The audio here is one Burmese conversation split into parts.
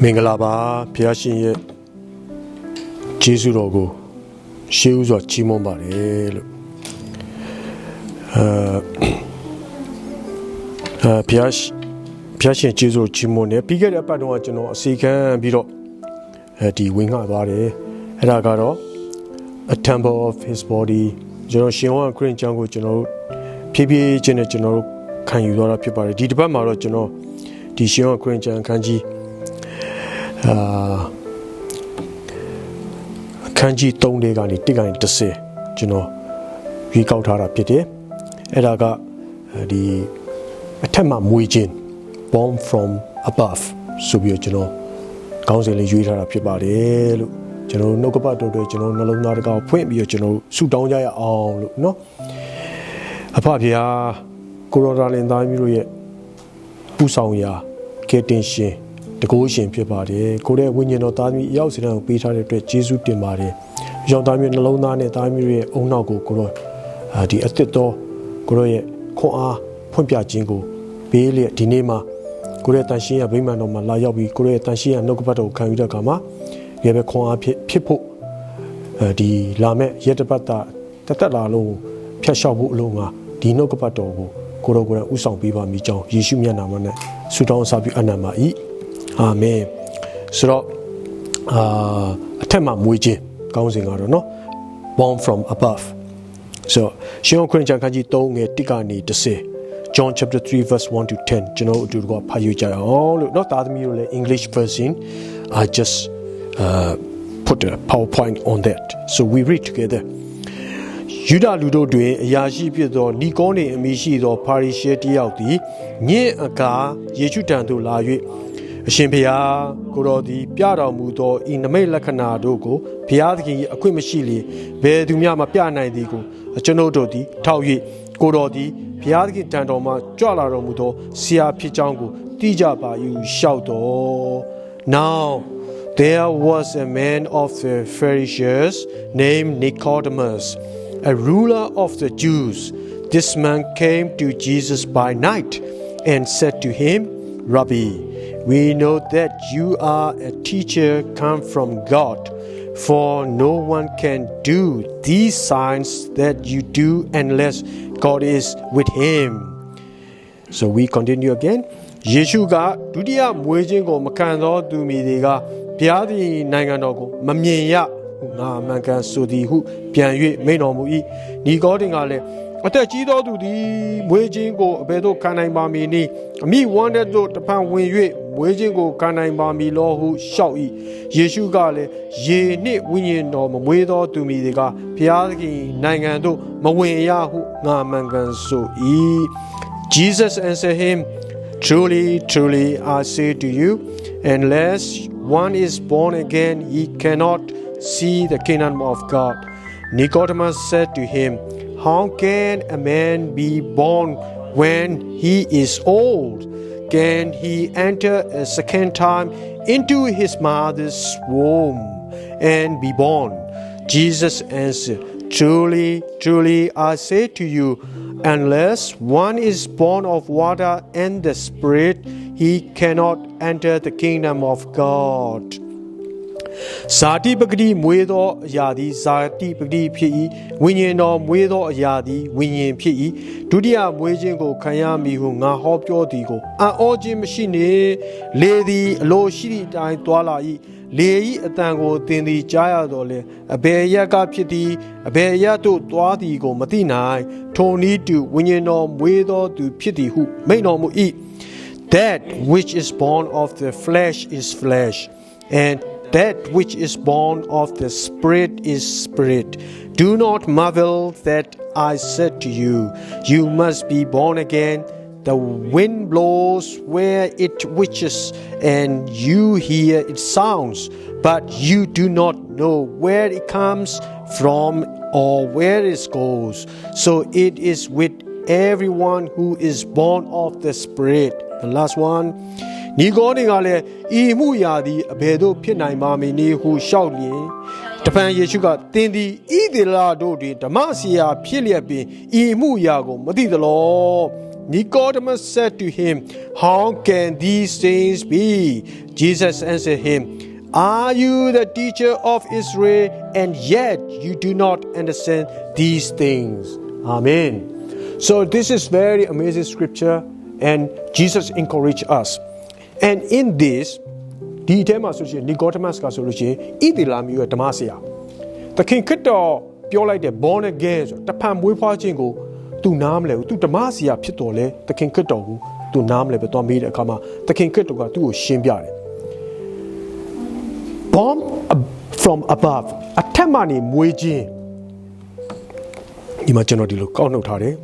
မင်္ဂလာပါဘုရားရှင်ရဲ့ကျေးဇူးတော်ကိုရှေးဥစွာချီးမွမ်းပါတယ်လို့ဘုရားရှင်ကျေးဇူးချီးမွမ်းတယ်ပြီးခဲ့တဲ့အပတ်တုန်းကကျွန်တော်အစီခံပြီးတော့ဒီဝင်ငှသွားတယ်အဲ့ဒါကတော့ a temple of his body ကျွန်တော်ရှင်ဟောခရစ်ကြောင့်ကိုကျွန်တော်တို့ဖြည်းဖြည်းချင်းနဲ့ကျွန်တော်တို့ခံယူသွားတာဖြစ်ပါတယ်ဒီတစ်ပတ်မှာတော့ကျွန်တော်ဒီရှင်ဟောခရစ်ကြောင့်ခန်းကြီးအခန်းကြီး3တွေကနေ1ကနေ10ကျွန်တော်ရွေးကောက်ထားတာဖြစ်တယ်အဲ့ဒါကဒီအထက်မှာမွေးခြင်း born from above ဆိုပြီးကျွန်တော်ခေါင်းစဉ်လေးရွေးထားတာဖြစ်ပါတယ်လို့ကျွန်တော်နှုတ်ကပတ်တော်တွေကျွန်တော်နှလုံးသားတကားဖွင့်ပြီးတော့ကျွန်တော်ဆုတောင်းကြရအောင်လို့เนาะအဖဖေဟာကိုရောဒါလင်သားမျိုးတို့ရဲ့ပူဆောင်ရာကယ်တင်ရှင်တကိုးရှင်ဖြစ်ပါတယ်ကိုရဲ့ဝိညာဉ်တော်သားသမီးရောက်စတဲ့ကိုပေးထားတဲ့အတွက်ယေရှုတင်ပါတယ်ရောင်သားမျိုးနှလုံးသားနဲ့သားမျိုးရဲ့အုံနောက်ကိုကိုရောဒီအသစ်တော်ကိုရောရဲ့ခွန်အားဖွင့်ပြခြင်းကိုပေးလျက်ဒီနေ့မှာကိုရဲ့တန်ရှင်းရဗိမာန်တော်မှာလာရောက်ပြီးကိုရဲ့တန်ရှင်းရနှုတ်ကပတ်တော်ကိုခံယူတဲ့အခါမှာဒီပဲခွန်အားဖြစ်ဖို့ဒီလာမဲ့ရက်တပတ်တာတက်လာလို့ဖြတ်လျှောက်ဖို့အလုံးကဒီနှုတ်ကပတ်တော်ကိုကိုရောကိုယ်ဥဆောင်ပေးပါမိကြောင်းယေရှုမြတ်နာမနဲ့ဆုတောင်းအစပြုအနံပါ၏အာမင်ဆိုတော့အထက်မှာမွေးခြင်းကောင်းစဉ်ကတော့နော် born from above so ရှင်ခရစ်ယာန်ခန်းကြီး3ငယ်1ကနေ10 John chapter 3 verse 1 to 10ကျွန်တော်အတူတူကဖတ်ယူကြအောင်လို့เนาะသားသမီးတို့လည်း English version I just put a PowerPoint on that so we read together ယူဒလူတို့တွင်အရာရှိဖြစ်သောနီကောနေအမည်ရှိသောပါရီရှဲတယောက်သည်ညင်အကာယေရှုတန်သို့လာ၍အရှင်ဘုရားကိုတော်သည်ပြတော်မူသောဤနမိတ်လက္ခဏာတို့ကိုဘုရားသခင်၏အခွင့်မရှိလေဘယ်သူမျှမပြနိုင်သည်ကိုကျွန်ုပ်တို့သည်ထောက်၍ကိုတော်သည်ဘုရားသခင်တန်တော်မှကြွလာတော်မူသောဆရာဖြစ်ကြောင်းကိုသိကြပါ၏ရှောက်တော် Now there was a man of the Pharisees named Nicodemus, a ruler of the Jews. This man came to Jesus by night and said to him, Rabbi, we know that you are a teacher come from God, for no one can do these signs that you do unless God is with him. So we continue again. ယေရှုကဒုတိယမွေးခြင်းကိုမခံသောသူမည်တွေကဘုရားသခင်နိုင်ငံတော်ကိုမမြင်ရငါမှန်ကန်ဆိုသည်ဟုပြန်၍မိန့်တော်မူ၏နီကောဒင်ကလည်းအသက်ကြီးသောသူသည်မွေးခြင်းကိုအဘယ်သို့ခံနိုင်ပါမည်နည်းအမိဝမ်းတဲ့သို့တဖန်ဝင်၍မွေးခြင်းကိုခံနိုင်ပါမည်လောဟုလျှောက်၏ယေရှုကလည်းရေနှင့်ဝိညာဉ်တော်မမွေးသောသူမည်တွေကဘုရားသခင်နိုင်ငံသို့မဝင်ရဟုငါမှန်ကန်ဆို၏ Jesus answered him Truly, truly, I say to you, unless one is born again, he cannot see the kingdom of God. Nicodemus said to him, How can a man be born when he is old? Can he enter a second time into his mother's womb and be born? Jesus answered, Truly, truly, I say to you, unless one is born of water and the Spirit, he cannot enter the kingdom of God. ဇာတိပဂတိမွေးသောအရာသည်ဇာတိပဂတိဖြစ်၏ဝိညာဉ်တော်မွေးသောအရာသည်ဝိညာဉ်ဖြစ်၏ဒုတိယမွေးခြင်းကိုခံရမည်ဟုငါဟောပြောသည်ကိုအံ့ဩခြင်းမရှိနှင့်လေသည်အလိုရှိသည့်အတိုင်းသွားလာ၏လေ၏အတန်ကိုသင်သည်ကြားရတော်လဲအဘယ်ရက်ကဖြစ်သည်အဘယ်ရက်သို့သွားသည်ကိုမသိနိုင်ထိုနည်းတူဝိညာဉ်တော်မွေးသောသူဖြစ်သည်ဟုမိန့်တော်မူ၏That which is born of the flesh is flesh and that which is born of the Spirit is spirit. Do not marvel that I said to you, you must be born again. The wind blows where it wishes, and you hear its sounds, but you do not know where it comes from or where it goes. So it is with everyone who is born of the Spirit. The last one. နီကောဒင်ကလည်းဤမှုရာသည်အဘယ်သို့ဖြစ်နိုင်ပါမည်နည်းဟုလျှောက်လျင်တပန်ယေရှုကသင်သည်ဣသရေလတို့တွင်ဓမ္မဆရာဖြစ်လျက်ပင်ဤမှုရာကိုမသိသလော Nicodemus said to him, How can these things be? Jesus answered him, Are you the teacher of Israel, and yet you do not understand these things? Amen. So this is very amazing scripture, and Jesus encouraged us. And in this, the tema solution, Nicodemus solution, idilam you at Damasia. The king Kito, pure like the born again, the Pam Wipachingo, to Namle, to Damasia Pitole, the king Kito, to Namle, but don't meet a comma, the king Kito got to Shimbiari. Bomb from above, a Tamani Muiji. Imagine what you look on notary.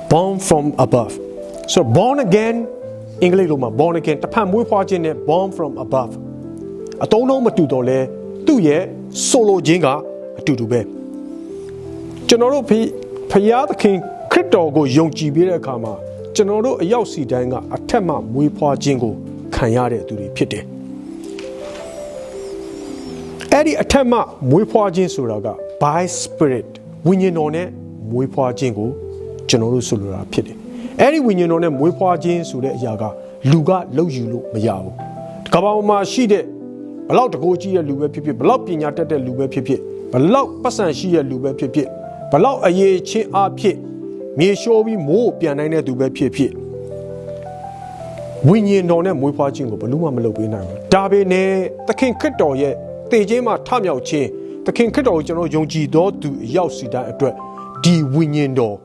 Born from above. So born again, English born again. The Pam Wipachin, born from above. I don't know what to do. 2 year solo jinga to do be. General Paya the king Krito go young Jibira Kama. General Yausi Danga, a Tema Wipa Jingo, Kanyare to the pity. Eddie Atema Wipa Jin Suraga, by spirit, winning on it, Wipa Jingo, General Sura pity. Eddie winning on it, Wipa Jin Sura Yaga, Luga, Loju, Mayao. Kabama she did. ဘလောက်တကိုးကြီးရဲ့လူပဲဖြစ်ဖြစ်ဘလောက်ပညာတတ်တဲ့လူပဲဖြစ်ဖြစ်ဘလောက်ပတ်စံရှိရဲ့လူပဲဖြစ်ဖြစ်ဘလောက်အရေးချင်းအားဖြင့်မြေရှိုးပြီးမိုးပြန်နိုင်တဲ့သူပဲဖြစ်ဖြစ်ဝိညာဉ်တော်နဲ့မွေးဖွားခြင်းကိုဘလို့မှမလုပ်ပေးနိုင်ဘူးဒါပေမဲ့သခင်ခရစ်တော်ရဲ့တည်ခြင်းမှာထမြောက်ခြင်းသခင်ခရစ်တော်ကိုကျွန်တော်ယုံကြည်သောသူအရောက်စီတိုင်းအတွက်ဒီဝိညာဉ်တော်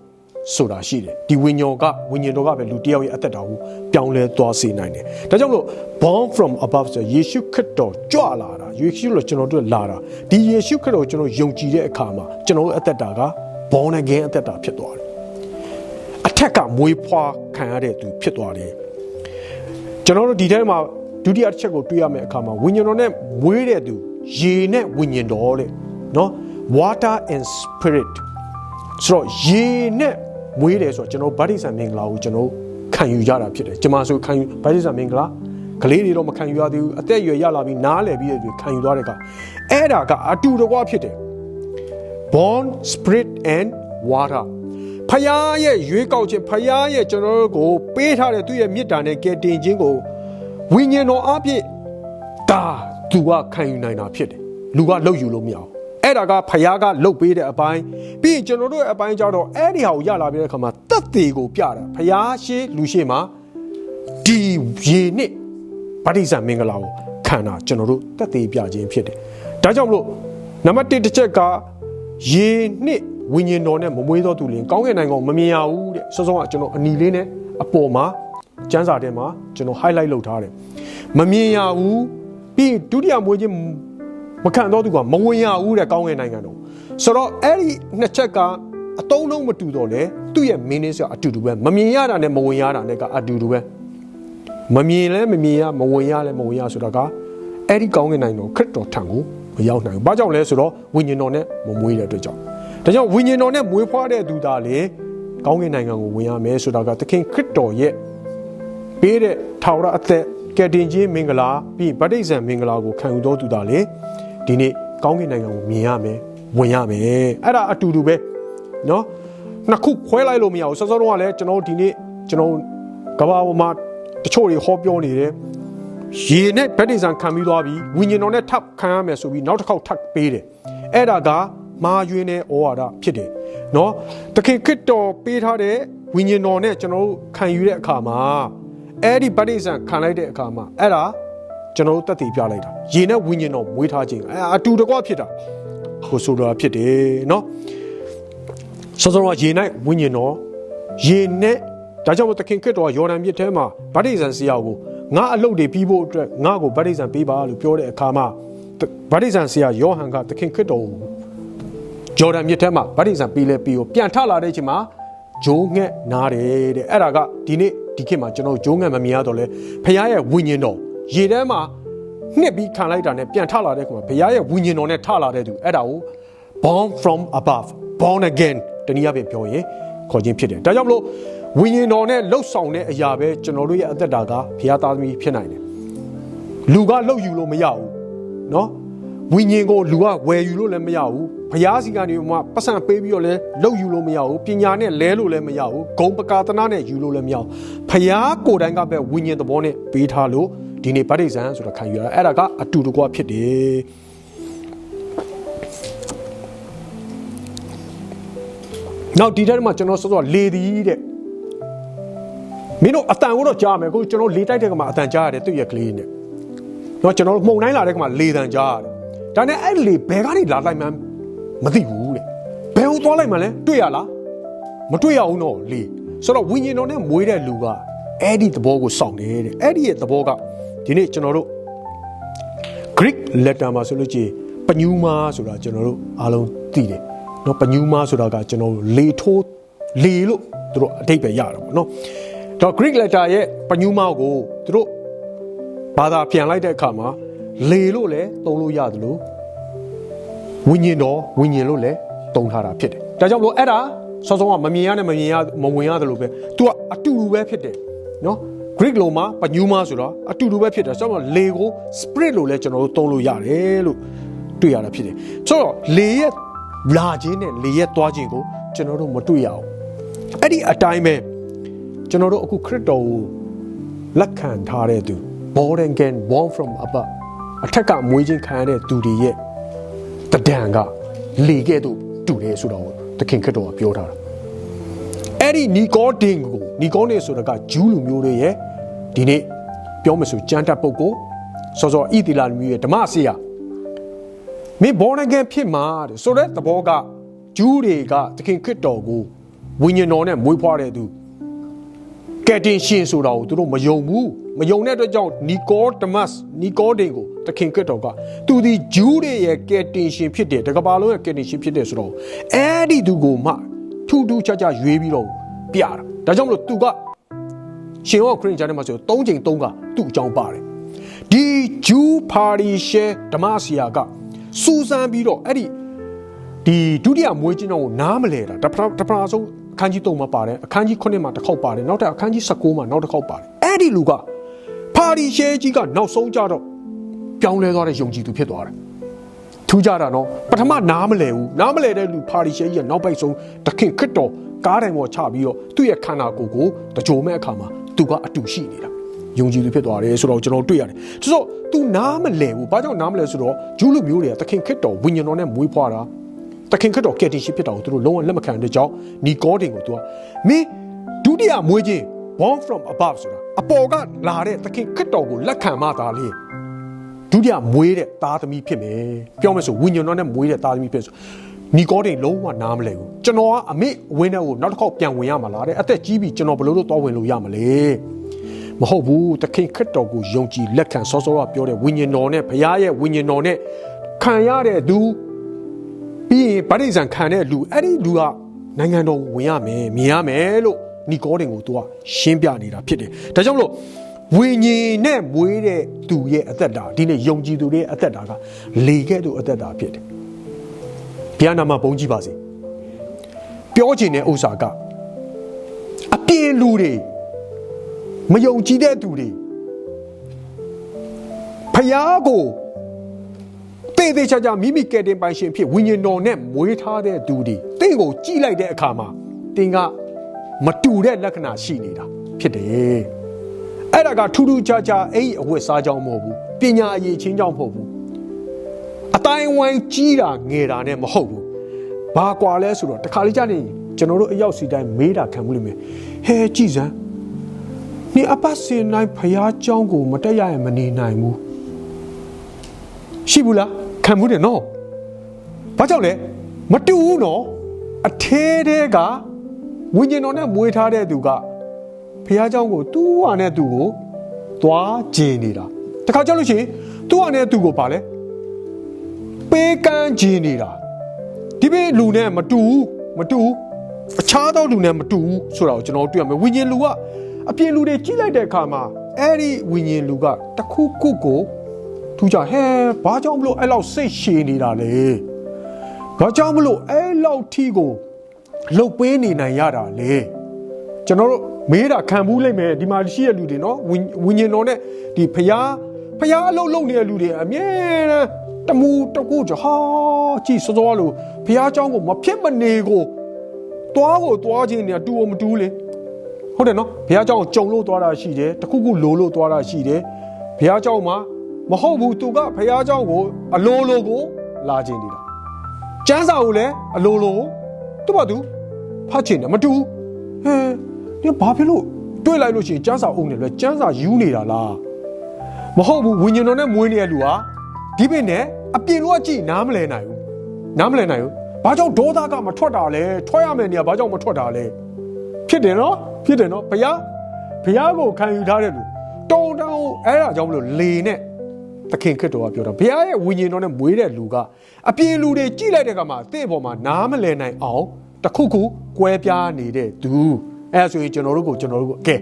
ဆိုတာရှိတယ်ဒီဝိညာဉ်တော်ကပဲလူတစ်ယောက်ရဲ့အသက်တာကိုပြောင်းလဲသွားစေနိုင်တယ်ဒါကြောင့်မလို့ born from above ဆိုယေရှုခရစ်တော်ကြွလာတာယေရှုလို့ကျွန်တော်တို့လာတာဒီယေရှုခရစ်တော်ကိုကျွန်တော်ယုံကြည်တဲ့အခါမှာကျွန်တော်တို့အသက်တာက born again အသက်တာဖြစ်သွားတယ်အထက်ကမွေးဖွားခံရတဲ့သူဖြစ်သွားတယ်ကျွန်တော်တို့ဒီထဲမှာဒုတိယတစ်ချက်ကိုတွေ့ရမယ့်အခါမှာဝိညာဉ်တော်နဲ့မွေးတဲ့သူရေနဲ့ဝိညာဉ်တော်တဲ့နော် water and spirit ဆိုတော့ရေနဲ့မွေးတယ်ဆိုတော့ကျွန်တော်ဗတ္တိဇံမင်္ဂလာကိုကျွန်တော်ခံယူရတာဖြစ်တယ်ကျွန်မဆိုခံယူဗတ္တိဇံမင်္ဂလာကလေးတွေတော့မခံယူရသေးဘူးအသက်အရွယ်ရလာပြီးနားလည်ပြီးတဲ့သူခံယူသွားတဲ့အခါအဲ့ဒါကအတူတကွဖြစ်တယ် born spirit and water ဖခင်ရဲ့ရွေးကောက်ခြင်းဖခင်ရဲ့ကျွန်တော်တို့ကိုပေးထားတဲ့သူ့ရဲ့မေတ္တာနဲ့ကယ်တင်ခြင်းကိုဝိညာဉ်တော်အဖြစ်ဒါသူကခံယူနိုင်တာဖြစ်တယ်လူကလှုပ်ယူလို့မရဘူးအဲ့ဒါကဖခင်ကလှုပ်ပေးတဲ့အပိုင်းပြီးရင်ကျွန်တော်တို့ရဲ့အပိုင်းကြတော့အဲ့ဒီဟာကိုရလာပြီးတဲ့အခါမှာတက်သေးကိုပြတာဖခင်ရှိလူရှိမှာဒီရေနဲ့ဗတ္တိဇံမင်္ဂလာကိုခံတာကျွန်တော်တို့တက်သေးပြခြင်းဖြစ်တယ်ဒါကြောင့်မလို့နံပါတ်1တစ်ချက်ကရေနဲ့ဝိညာဉ်တော်နဲ့မမွေးသောသူလင်ကောင်းကင်နိုင်ငံကိုမမြင်ရဘူးတဲ့စောစောကကျွန်တော်အနီလေးနဲ့အပေါ်မှာကျမ်းစာထဲမှာကျွန်တော် highlight လုပ်ထားတယ်မမြင်ရဘူးပြီးဒုတိယမွေးခြင်းမခံတော့သူကမဝင်ရဘူးတဲ့ကောင်းကင်နိုင်ငံတော်ဆိုတော့အဲ့ဒီနှစ်ချက်ကအတုံးလုံးမတူတော့လေသူ့ရဲ့ meaning ကအတူတူပဲမမြင်ရတာနဲ့မဝင်ရတာနဲ့ကအတူတူပဲမမြင်လဲမမြင်ရမဝင်ရလဲမဝင်ရဆိုတာကအဲ့ဒီကောင်းကင်နိုင်ငံတော်ခရစ်တော်ထံကိုမရောက်နိုင်ဘူးဘာကြောင့်လဲဆိုတော့ဝိညာဉ်တော်နဲ့မမွေးတဲ့အတွက်ကြောင့်ဒါကြောင့်ဝိညာဉ်တော်နဲ့မွေးဖွားတဲ့သူသားလေကောင်းကင်နိုင်ငံကိုဝင်ရမယ်ဆိုတာကသခင်ခရစ်တော်ရဲ့ပေးတဲ့ထာဝရအသက်ကယ်တင်ခြင်းမင်္ဂလာပြီးဗတ္တိဇံမင်္ဂလာကိုခံယူတော်သူသားလေဒီနေ့ကောင်းကင်နိုင်ငံကိုမြင်ရမယ်ဝင်ရမယ်အဲ့ဒါအတူတူပဲเนาะနှစ်ခုခွဲလိုက်လို့မရဘူးစောစောတုန်းကလည်းကျွန်တော်ဒီနေ့ကျွန်တော်ကဘာပေါ်မှာတချို့တွေဟောပြောနေတယ်ရေနဲ့ဗတ္တိဇံခံပြီးသွားပြီဝိညာဉ်တော်နဲ့ထပ်ခံရမယ်ဆိုပြီးနောက်တစ်ခေါက်ထပ်ပေးတယ်အဲ့ဒါကမာယွင်းတဲ့ဩဝါဒဖြစ်တယ်เนาะတခင်ခရစ်တော်ပေးထားတဲ့ဝိညာဉ်တော်နဲ့ကျွန်တော်ခံယူတဲ့အခါမှာအဲ့ဒီဗတ္တိဇံခံလိုက်တဲ့အခါမှာအဲ့ဒါကျွန်တော်တက်တည်ပြလိုက်တာရေနဲ့ဝိညာဉ်တော်မွေးထားခြင်းအတူတကွဖြစ်တာကိုဆိုတာဖြစ်တယ်เนาะစောစောကရေနဲ့ဝိညာဉ်တော်ရေနဲ့ဒါကြောင့်သခင်ခရစ်တော်ယော်ဒန်မြစ်ထဲမှာဗတ္တိဇံဆရာကိုငါအလုပ်တွေပြီးဖို့အတွက်ငါ့ကိုဗတ္တိဇံပေးပါလို့ပြောတဲ့အခါမှာဗတ္တိဇံဆရာယောဟန်ကသခင်ခရစ်တော်ဂျော်ဒန်မြစ်ထဲမှာဗတ္တိဇံပေးလဲပြီးကိုပြန်ထလာတဲ့အချိန်မှာဂျိုးငှက်နားတယ်တဲ့အဲ့ဒါကဒီနေ့ဒီခေတ်မှာကျွန်တော်ဂျိုးငှက်မမြင်ရတော့လဲဖခင်ရဲ့ဝိညာဉ်တော်ရေထဲမှာနှစ်ပြီးခံလိုက်တာနဲ့ပြန်ထလာတဲ့ကောင်ဖခင်ရဲ့ဝိညာဉ်တော်နဲ့ထလာတဲ့သူအဲ့ဒါကို born from above born again တနည်းအားဖြင့်ပြောရင်ခေါ်ခြင်းဖြစ်တယ်ဒါကြောင့်မလို့ဝိညာဉ်တော်နဲ့လှုပ်ဆောင်တဲ့အရာပဲကျွန်တော်တို့ရဲ့အသက်တာကဘုရားသားသမီးဖြစ်နိုင်တယ်လူကလှုပ်ယူလို့မရဘူးเนาะဝ ဝိညာဉ်ကိုလူကဝယ်ယူလို့လည်းမရဘူးဘုရားစီကနေမှပတ်စံပေးပြီးတော့လည်းလှုပ်ယူလို့မရဘူးပညာနဲ့လဲလို့လည်းမရဘူးဂုံပကာသနာနဲ့ယူလို့လည်းမရဘူးဘုရားကိုယ်တိုင်ကပဲဝိညာဉ်သဘောနဲ့ပေးထားလို့ဒီနေ့ဗတ္တိဇံဆိုတာခံယူရတာအဲ့ဒါကအတူတကွဖြစ်တယ်နောက်ဒီထဲမှာကျွန်တော်စောစောလေသည်တဲ့မင်းတို့အတန်ကိုတော့ကြားမယ်ကိုကျွန်တော်လေတိုက်တဲ့ကမှာအတန်ကြားရတယ်သူ့ရဲ့ကလေးနဲ့တော့ကျွန်တော်မှုန်တိုင်းလာတဲ့ကမှာလေတန်ကြားရတယ်ဒါနဲ့အဲ့လေဘယ်ကနေလာလိုက်မှန်းမသိဘူးတဲ့ဘယ်ကိုသွားလိုက်မှလဲတွေ့ရလားမတွေ့ရဘူးတော့လေဆိုတော့ဝိညာဉ်တော်နဲ့မွေးတဲ့လူကအဲ့ဒီသဘောကိုစောင့်တယ်တဲ့အဲ့ဒီရဲ့သဘောကဒီနေ့ကျွန်တော်တို့ Greek letter မှာဆိုလို့ကြည့်ပညူမာဆိုတာကျွန်တော်တို့အားလုံးသိတယ်နော်ပညူမာဆိုတာကကျွန်တော်တို့လေထိုးလေလို့သူတို့အဓိပ္ပာယ်ရတာပေါ့နော်တော့ Greek letter ရဲ့ပညူမာကိုသူတို့ဘာသာပြန်လိုက်တဲ့အခါမှာလေလို့လည်းသုံးလို့ရတယ်လို့ဝိညာဉ်တော်ဝိညာဉ်လို့လည်းသုံးထားတာဖြစ်တယ်ဒါကြောင့်မလို့အဲ့ဒါစောစောကမမြင်ရနဲ့မမြင်ရမဝင်ရတယ်လို့ပဲ तू ကအတူတူပဲဖြစ်တယ်နော် Greek လိုမှာပညူမာဆိုတာအတူတူပဲဖြစ်တယ်ဆိုတော့လေကို spirit လို့လည်းကျွန်တော်တို့သုံးလို့ရတယ်လို့တွေ့ရတာဖြစ်တယ်ဆိုတော့လေရဲ့လာခြင်းနဲ့လေရဲ့သွားခြင်းကိုကျွန်တော်တို့မတွေ့ရအောင်အဲ့ဒီအတိုင်းပဲကျွန်တော်တို့အခုခရစ်တော်ကိုလက်ခံထားတဲ့သူ born again born from above အထက်ကမွေးခြင်းခံရတဲ့သူတွေရဲ့တဒံကလေကဲ့သို့တူတယ်ဆိုတော့သခင်ခရစ်တော်ကပြောထားတာအဲ့ဒီနီကောဒင်ကိုနီကောနေဆိုတာကဂျူးလူမျိုးတွေရဲ့ဒီနေ့ပြောမစို့ကြမ်းတက်ပုဂ္ဂိုလ်စောစောဣသီလလူမျိုးရဲ့ဓမ္မဆရာမင်း born again ဖြစ်မှာတဲ့ဆိုတဲ့သဘောကဂျူးတွေကသခင်ခရစ်တော်ကိုဝိညာဉ်တော်နဲ့မွေးဖွားတဲ့သူကယ်တင်ရှင်ဆိုတာကိုသူတို့မယုံဘူးမယုံတဲ့အတွက်ကြောင့်နီကောဒင်ကိုသခင်ခရစ်တော်ကသူဒီဂျူးတွေရဲ့ကယ်တင်ရှင်ဖြစ်တယ်တကဘာလုံးရဲ့ကယ်တင်ရှင်ဖြစ်တယ်ဆိုတော့အဲ့ဒီသူကိုမှထူးထူးခြားခြားရွေးပြီးတော့ပြတာဒါကြောင့်မလို့သူကရှင်ဟောခရစ်ယာန်ထဲမှာဆို3ချိန်3ကသူ့အကြောင်းပါတယ်ဒီဂျူးပါရီရှဲဓမ္မဆရာကစူးစမ်းပြီးတော့အဲ့ဒီဒုတိယမွေးခြင်းတော်ကိုနားမလဲတာတပနာဆုံးအခန်းကြီး3မှာပါတယ်အခန်းကြီး9မှာတစ်ခေါက်ပါတယ်နောက်တစ်အခန်းကြီး19မှာနောက်တစ်ခေါက်ပါတယ်အဲ့ဒီလူကပါရီရှဲကြီးကနောက်ဆုံးကြတော့ပြောင်းလဲသွားတဲ့ယုံကြည်သူဖြစ်သွားတယ်ထူးကြတာနော်ပထမနားမလဲဘူးနားမလဲတဲ့လူပါရီရှဲကြီးကနောက်ပိုက်ဆုံးသခင်ခရစ်တော်ကားတိုင်ပေါ်ချပြီးတော့သူ့ရဲ့ခန္ဓာကိုယ်ကိုတကြိုမဲ့အခါမှာသူကအတူရှိနေတာယုံကြည်သူဖြစ်သွားတယ်ဆိုတော့ကျွန်တော်တွေ့ရတယ်ဆိုတော့ तू နားမလဲဘူးဘာကြောင့်နားမလဲဆိုတော့ဂျူးလူမျိုးတွေကသခင်ခရစ်တော်ဝိညာဉ်တော်နဲ့မွေးဖွားတာသခင်ခရစ်တော်ကယ်တင်ရှင်ဖြစ်တာကိုသူတို့လုံးဝလက်မခံတဲ့ကြောင့်နီကောဒင်ကို तू ကမင်းဒုတိယမွေးခြင်း born from above ဆိုတာအပေါ်ကလာတဲ့သခင်ခရစ်တော်ကိုလက်ခံမှသာလေဒုတိယမွေးတဲ့သားသမီးဖြစ်မယ်ပြောမယ်ဆိုဝိညာဉ်တော်နဲ့မွေးတဲ့သားသမီးဖြစ်ဆိုနီကောဒင်လုံးဝနားမလဲဘူးကျွန်တော်ကအမေဝင်းတဲ့ကိုနောက်တစ်ခေါက်ပြန်ဝင်ရမှာလားတဲ့အသက်ကြီးပြီကျွန်တော်ဘယ်လိုလုပ်သွားဝင်လို့ရမလဲမဟုတ်ဘူးသခင်ခရစ်တော်ကိုယုံကြည်လက်ခံစောစောကပြောတဲ့ဝိညာဉ်တော်နဲ့ဘုရားရဲ့ဝိညာဉ်တော်နဲ့ခံရတဲ့သူပြီးရင်ဗတ္တိဇံခံတဲ့လူအဲ့ဒီလူကနိုင်ငံတော်ကိုဝင်ရမယ်မြင်ရမယ်လို့နီကောဒင်ကိုသူကရှင်းပြနေတာဖြစ်တယ်ဒါကြောင့်မလို့ဝိညာဉ်နဲ့မွေးတဲ့သူရဲ့အသက်တာဒီနေ့ယုံကြည်သူတွေရဲ့အသက်တာကလေကဲ့သို့အသက်တာဖြစ်တယ်ဘုရားနာမဘုန်းကြီးပါစေပြောချင်တဲ့ဥစ္စာကအပြင်းလူတွေမယုံကြည်တဲ့သူတွေဖယားကိုတေးသေးချာချာမိမိကဲတင်ပိုင်ရှင်ဖြစ်ဝိညာဉ်တော်နဲ့မွေးထားတဲ့သူတွေတင့်ကိုကြည့်လိုက်တဲ့အခါမှာတင်ကမတူတဲ့လက္ခဏာရှိနေတာဖြစ်တယ်အဲ့ဒါကထူးထူးခြားခြားအဲ့ဒီအဝတ်စားကြောင်းမဟုတ်ဘူးပညာအရေးချင်းကြောင်းမဟုတ်ဘူးအတိုင်းဝိုင်းကြီးတာငယ်တာနဲ့မဟုတ်ဘူးဘာကွာလဲဆိုတော့တခါလေကြာနေကျွန်တော်တို့အရောက်စီတိုင်းမေးတာခံမှုလိမ့်မယ်ဟဲကြည်စမ်းနေအပတ်စင်တိုင်းဖျားเจ้าကိုမတက်ရရင်မနေနိုင်ဘူးရှိဘူးလားခံမှုတယ်နော်ဘာကြောင့်လဲမတူဘူးနော်အထဲတဲကဝိညာဉ်တော်နဲ့မွေးထားတဲ့သူကဖျားเจ้าကိုသူ့ဟာနဲ့သူ့ကိုသွားကျင်နေတာတခါကြောက်လို့ရှိရင်သူ့ဟာနဲ့သူ့ကိုပါလဲပေးကမ်းကျင်နေတာဒီဘေးလူနဲ့မတူအခြားသောလူနဲ့မတူဆိုတာကိုကျွန်တော်တွေ့ရမယ်ဝိညာဉ်လူကအပြင်လူတွေကြည့်လိုက်တဲ့အခါမှာအဲ့ဒီဝိညာဉ်လူကတခုခုကိုထူးကြဟဲဘာကြောင့်မလို့အဲ့လောက်စိတ်ရှည်နေတာလဲဘာကြောင့်မလို့အဲ့လောက်ထီကိုလှုပ်ပေးနေနိုင်ရတာလဲကျွန်တော်တို့မေးတာခံဘူးလိမ့်မယ်ဒီမှာရှိတဲ့လူတွေနော်ဝိညာဉ်တော်နဲ့ဒီဖျားအလုပ်လုပ်နေတဲ့လူတွေအမြဲတမ်း တမူတကူကြဟာကြည့်စောစောလို့ဘုရားเจ้าကိုမဖြစ်မနေကိုတွားခြင်းเนี่ยတူမတူးလေဟုတ်တယ်နော်ဘုရားเจ้าကိုကြုံလို့သွားတာရှိတယ်တခုခုလိုလို့သွားတာရှိတယ်ဘုရားเจ้าမှာမဟုတ်ဘူးသူကဘုရားเจ้าကိုအလိုလိုကိုလာခြင်းနေတာကျမ်းစာကိုလည်းအလိုလိုသူ့ဘာသူဖတ်ခြင်းတယ်မတူဟဲဒီဘာဖြစ်လို့တွေ့လိုက်လို့ရှိရင်ကျမ်းစာအုပ်နေလဲကျမ်းစာယူနေတာလားမဟုတ်ဘူးဝိညာဉ်တော်နဲ့မွေးနေတဲ့လူဟာဒီပင်နဲ့အပြင်လို့ကြည့်နားမလဲနိုင်ဘူးဘာကြောင့်ဒေါသကမထွက်တာလဲထွက်ရမယ်နေရာဘာကြောင့်မထွက်တာလဲဖြစ်တယ်နော်ဘုရားကိုခံယူထားတဲ့လူတောင်းအဲ့ဒါကြောင့်မလို့လေနဲ့သခင်ခရစ်တော်ကပြောတာဘုရားရဲ့ဝိညာဉ်တော်နဲ့မွေးတဲ့လူကအပြင်လူတွေကြည့်လိုက်တဲ့အခါမှာတဲ့ပေါ်မှာနားမလဲနိုင်အောင်တခုခုကွဲပြားနေတဲ့သူအဲ့ဆိုရင်ကျွန်တော်တို့ကိုကဲ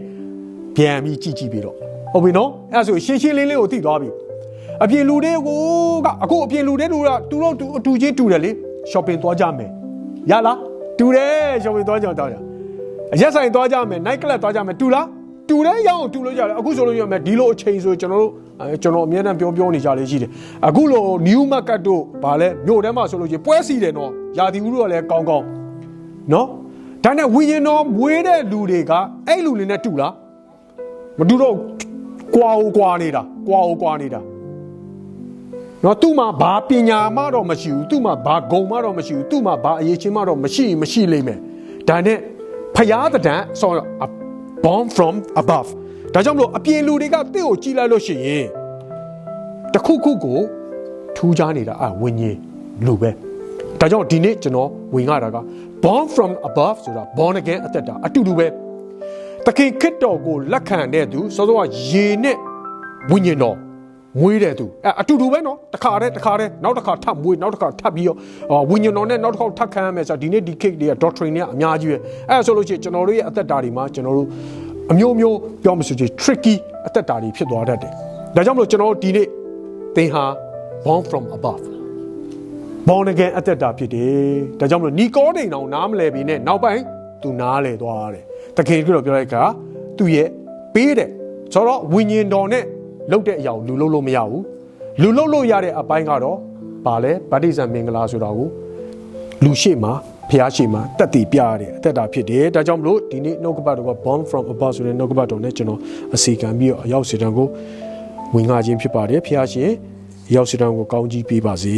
ပြန်ပြီးကြည့်ပြီးတော့ဟုတ်ပြီနော်အဲ့ဆိုရင်ရှင်းလင်းလေးကိုသိသွားပြီအပြင်လူတွေကိုကအခုအပြင်လူတွေတို့သူတို့အတူချင်းတူတယ်လေ shopping သွားကြမယ်ရလားတူတယ် shopping သွားကြအရက်ဆိုင်သွားကြမယ် night club သွားကြမယ်တူလားတူတယ်ရအောင်တူလို့ရတယ်အခုဆိုလို့ရမယ်ဒီလိုအချိန်ဆိုကျွန်တော်အမြဲတမ်းပြောနေကြလေးရှိတယ်အခုလို new market တို့ဗာလဲမြို့ထဲမှာဆိုလို့ရှိရင်ပွဲစီတယ်နော်ယာတီဦးတို့ကလည်းကောင်းနော်ဒါနဲ့ဝိညာဉ်တော်မွေးတဲ့လူတွေကအဲ့လူတွေနဲ့တူလားမတူတော့ကွာနေတာနော်သူ့မှာဘာပညာမှတော့မရှိဘူးသူ့မှာဘာဂုဏ်မှတော့မရှိဘူးသူ့မှာဘာအရေးချင်းမှတော့မရှိလိမ့်မယ်ဒါနဲ့ဖျားတဲ့ဆိုတော့ born from above ဒါကြောင့်မလို့အပြင်လူတွေကတင့်ကိုကြည်လိုက်လို့ရှိရင်တခုခုကိုထူးခြားနေတာဝိညာဉ်လူပဲဒါကြောင့်ဒီနေ့ကျွန်တော်ဝင်ရတာက born from above ဆိုတာ born again အသက်တာအတူတူပဲသခင်ခရစ်တော်ကိုလက်ခံတဲ့သူစောစောကရေနဲ့ဝိညာဉ်တော်မွေးတဲ့သူအတူတူပဲနော်တခါတည်းနောက်တစ်ခါထပ်မွေးနောက်တစ်ခါထပ်ပြီးတော့ဝိညာဉ်တော်နဲ့နောက်တစ်ခါထပ်ခံရမယ်ဆိုတော့ဒီနေ့ဒီ cake တွေက doctrine တွေကအများကြီးပဲအဲ့ဆိုလို့ရှိရင်ကျွန်တော်တို့ရဲ့အသက်တာတွေမှာကျွန်တော်တို့အမျိုးပြောမှဆိုချင် tricky အသက်တာတွေဖြစ်သွားတတ်တယ်ဒါကြောင့်မလို့ကျွန်တော်တို့ဒီနေ့သင်ဟာ born from above born again အသက်တာဖြစ်တယ်ဒါကြောင့်မလို့နီကောဒိန်အောင်နားမလဲပြီနဲ့နောက်ပိုင်းသူနားလဲသွားတယ်တကယ်ကြီးတော့ပြောလိုက်တာသူရဲ့ပေးတယ်ဆိုတော့ဝိညာဉ်တော်နဲ့လှုပ်တဲ့အရာကိုလူလှုပ်လို့မရဘူးလူလှုပ်လို့ရတဲ့အပိုင်းကတော့ဗာလဲဗတ္တိဇံမင်္ဂလာဆိုတာကိုလူရှိမှဖျားရှိမှတက်တည်ပြရတဲ့အသက်တာဖြစ်တယ်ဒါကြောင့်မလို့ဒီနေ့နှုတ်ကပတ်တော်က born from above ဆိုတဲ့နှုတ်ကပတ်တော်နဲ့ကျွန်တော်အစီကံပြီးတော့အရောက်စီတံကိုဝင်ငါခြင်းဖြစ်ပါတယ်ဖျားရှင်ရောက်စီတံကိုကောင်းကြီးပေးပါစေ